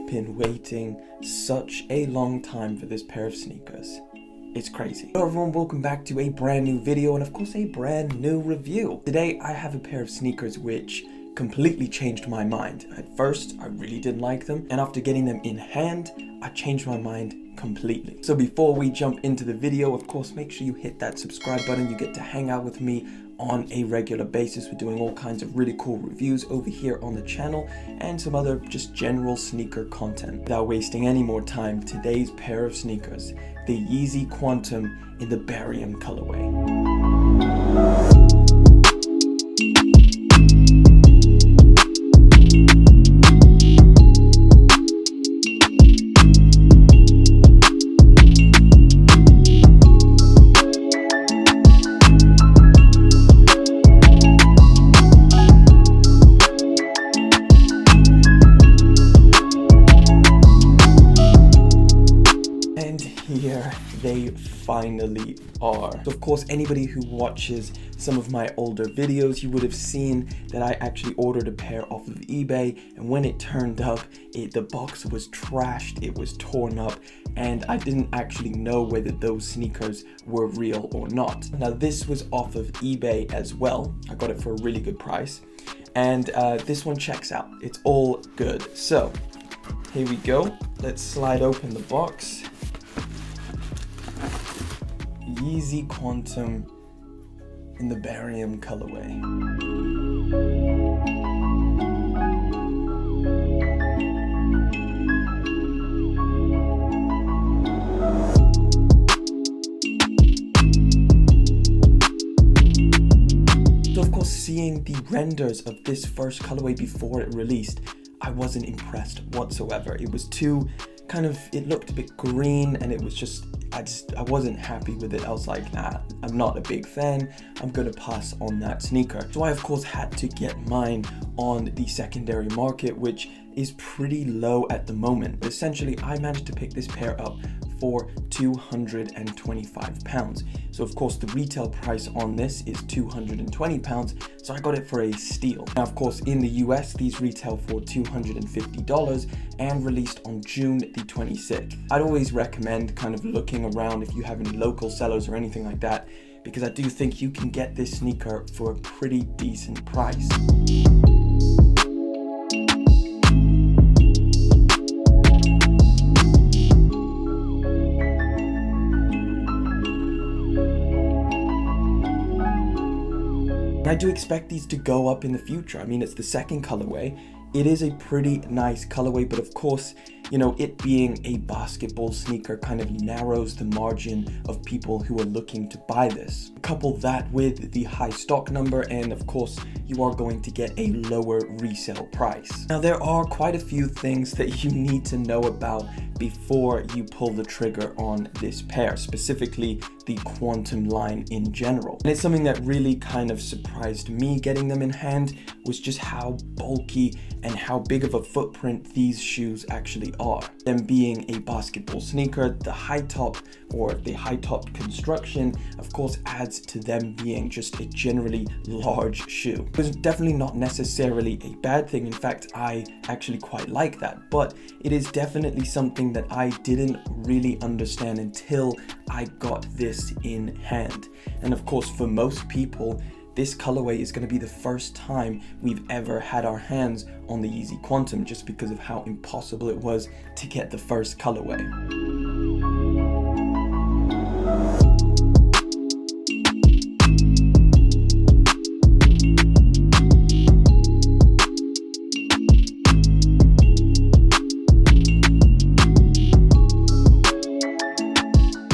been waiting such a long time for this pair of sneakers. It's crazy. Hello everyone, welcome back to a brand new video and of course a brand new review. Today I have a pair of sneakers which completely changed my mind. At first I really didn't like them, and after getting them in hand I changed my mind completely. So before we jump into the video, of course make sure you hit that subscribe button. You get to hang out with me on a regular basis. We're doing all kinds of really cool reviews over here on the channel and some other just general sneaker content. Without wasting any more time, today's pair of sneakers, the Yeezy Quantum in the Barium colorway. Here they finally are. So of course, anybody who watches some of my older videos, you would have seen that I actually ordered a pair off of eBay, and when it turned up, the box was trashed, it was torn up, and I didn't actually know whether those sneakers were real or not. Now this was off of eBay as well. I got it for a really good price, and this one checks out. It's all good. So here we go. Let's slide open the box. Yeezy Quantum in the Barium colorway. So of course, seeing the renders of this first colorway before it released, I wasn't impressed whatsoever. It was too it looked a bit green, and it was just I wasn't happy with it. I was like, nah, I'm not a big fan. I'm gonna pass on that sneaker. So I of course had to get mine on the secondary market, which is pretty low at the moment. But essentially, I managed to pick this pair up for £225. So of course the retail price on this is £220, so I got it for a steal. Now of course in the US these retail for $250 and released on June the 26th. I'd always recommend kind of looking around if you have any local sellers or anything like that, because I do think you can get this sneaker for a pretty decent price. I do expect these to go up in the future. I mean, it's the second colorway. It is a pretty nice colorway, but of course, you know, it being a basketball sneaker kind of narrows the margin of people who are looking to buy this. Couple that with the high stock number, and of course, you are going to get a lower resale price. Now, there are quite a few things that you need to know about before you pull the trigger on this pair, specifically the Quantum line in general. And it's something that really kind of surprised me getting them in hand, was just how bulky and how big of a footprint these shoes actually are. Them being a basketball sneaker, the high top construction of course adds to them being just a generally large shoe. It's definitely not necessarily a bad thing. In fact, I actually quite like that, but it is definitely something that I didn't really understand until I got this in hand. And of course, for most people, this colorway is going to be the first time we've ever had our hands on the Yeezy Quantum, just because of how impossible it was to get the first colorway.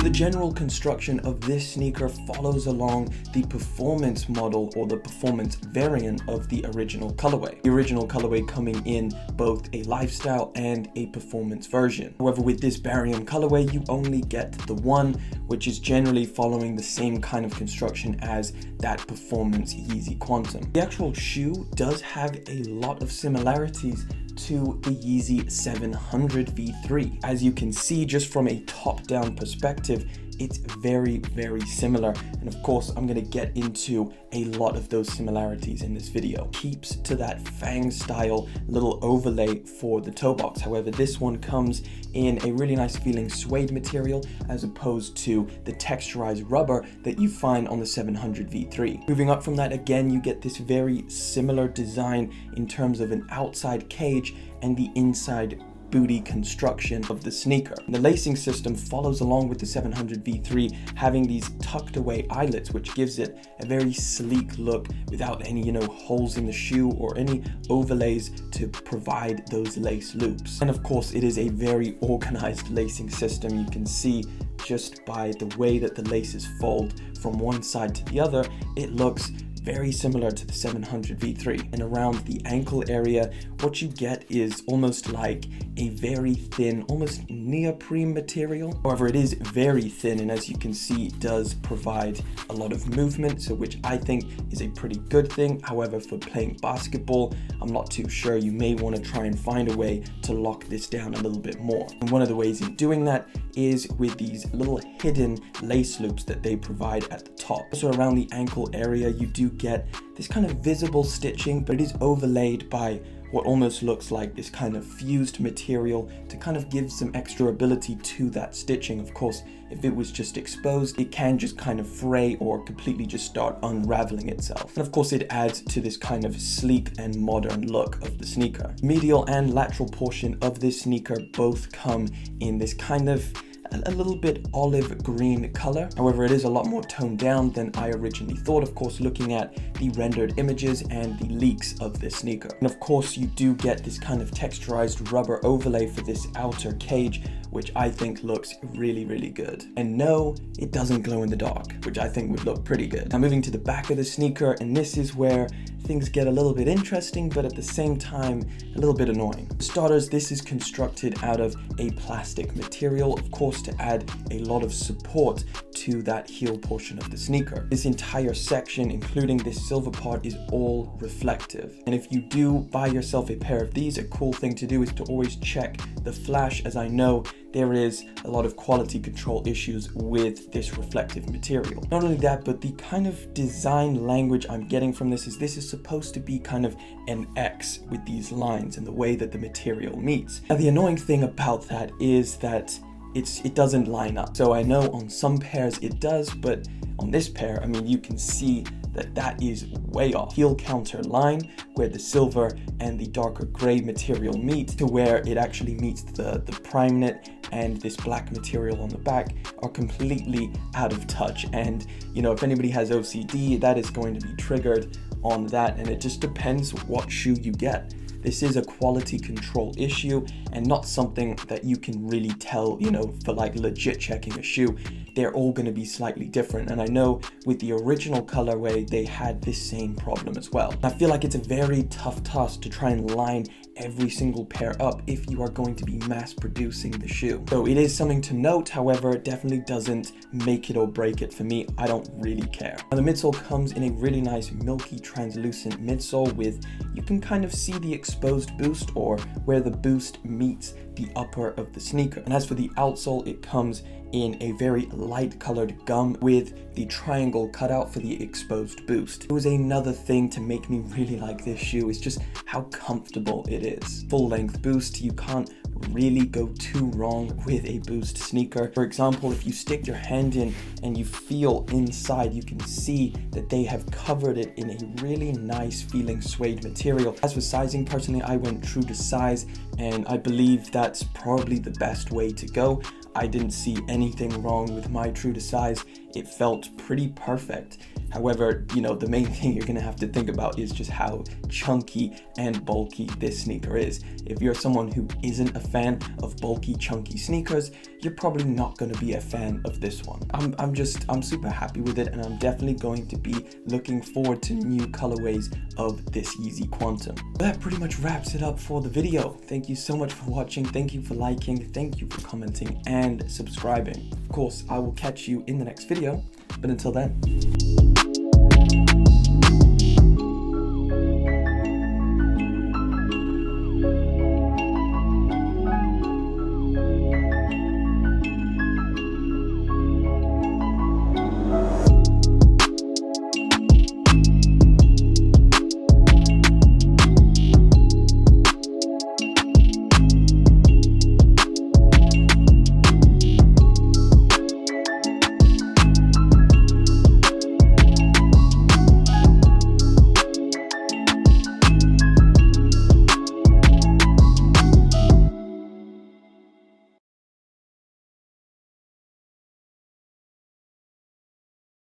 The general construction of this sneaker follows along the performance model, or the performance variant of the original colorway. The original colorway coming in both a lifestyle and a performance version. However, with this Barium colorway, you only get the one, which is generally following the same kind of construction as that performance Yeezy Quantum. The actual shoe does have a lot of similarities to the Yeezy 700 V3. As you can see, just from a top-down perspective, it's very, very similar. And of course, I'm gonna get into a lot of those similarities in this video. Keeps to that Fang style little overlay for the toe box. However, this one comes in a really nice feeling suede material as opposed to the texturized rubber that you find on the 700 V3. Moving up from that, again, you get this very similar design in terms of an outside cage and the inside booty construction of the sneaker. The lacing system follows along with the 700 V3, having these tucked away eyelets, which gives it a very sleek look without any, holes in the shoe or any overlays to provide those lace loops. And of course, it is a very organized lacing system. You can see just by the way that the laces fold from one side to the other, it looks very similar to the 700 V3. And around the ankle area, what you get is almost like a very thin, almost neoprene material. However, it is very thin, and as you can see, it does provide a lot of movement, so which I think is a pretty good thing. However, for playing basketball, I'm not too sure. You may want to try and find a way to lock this down a little bit more. And one of the ways in doing that is with these little hidden lace loops that they provide at the top. So around the ankle area, you do get this kind of visible stitching, but it is overlaid by what almost looks like this kind of fused material to kind of give some extra ability to that stitching. Of course, if it was just exposed, it can just kind of fray or completely just start unraveling itself. And of course, it adds to this kind of sleek and modern look of the sneaker. Medial and lateral portion of this sneaker both come in this kind of a little bit olive green color. However, it is a lot more toned down than I originally thought, of course, looking at the rendered images and the leaks of this sneaker. And of course, you do get this kind of texturized rubber overlay for this outer cage, which I think looks really, really good. And no, it doesn't glow in the dark, which I think would look pretty good. Now moving to the back of the sneaker, and this is where things get a little bit interesting, but at the same time, a little bit annoying. For starters, this is constructed out of a plastic material, of course, to add a lot of support to that heel portion of the sneaker. This entire section, including this silver part, is all reflective. And if you do buy yourself a pair of these, a cool thing to do is to always check the flash, as I know there is a lot of quality control issues with this reflective material. Not only that, but the kind of design language I'm getting from this is supposed to be kind of an X with these lines and the way that the material meets. Now the annoying thing about that is that it doesn't line up. So I know on some pairs it does, but on this pair, I mean, you can see that is way off. Heel counter line where the silver and the darker gray material meet to where it actually meets the prime knit and this black material on the back are completely out of touch. And if anybody has OCD, that is going to be triggered on that, and it just depends what shoe you get. This is a quality control issue and not something that you can really tell, for like legit checking a shoe. They're all going to be slightly different. And I know with the original colorway, they had this same problem as well. I feel like it's a very tough task to try and line every single pair up if you are going to be mass producing the shoe. So it is something to note. However, it definitely doesn't make it or break it for me. I don't really care. Now the midsole comes in a really nice milky translucent midsole with, you can kind of see the exposed boost or where the boost meets the upper of the sneaker. And as for the outsole, it comes in a very light colored gum with the triangle cutout for the exposed boost. It was another thing to make me really like this shoe is just how comfortable it is. Full length boost, you can't really go too wrong with a boost sneaker. For example, if you stick your hand in and you feel inside, you can see that they have covered it in a really nice feeling suede material. As for sizing, personally, I went true to size, and I believe that's probably the best way to go. I didn't see anything wrong with my true to size. It felt pretty perfect. However, the main thing you're gonna have to think about is just how chunky and bulky this sneaker is. If you're someone who isn't a fan of bulky, chunky sneakers, you're probably not gonna be a fan of this one. I'm super happy with it, and I'm definitely going to be looking forward to new colorways of this Yeezy Quantum. That pretty much wraps it up for the video. Thank you so much for watching. Thank you for liking. Thank you for commenting and subscribing. Of course, I will catch you in the next video, but until then.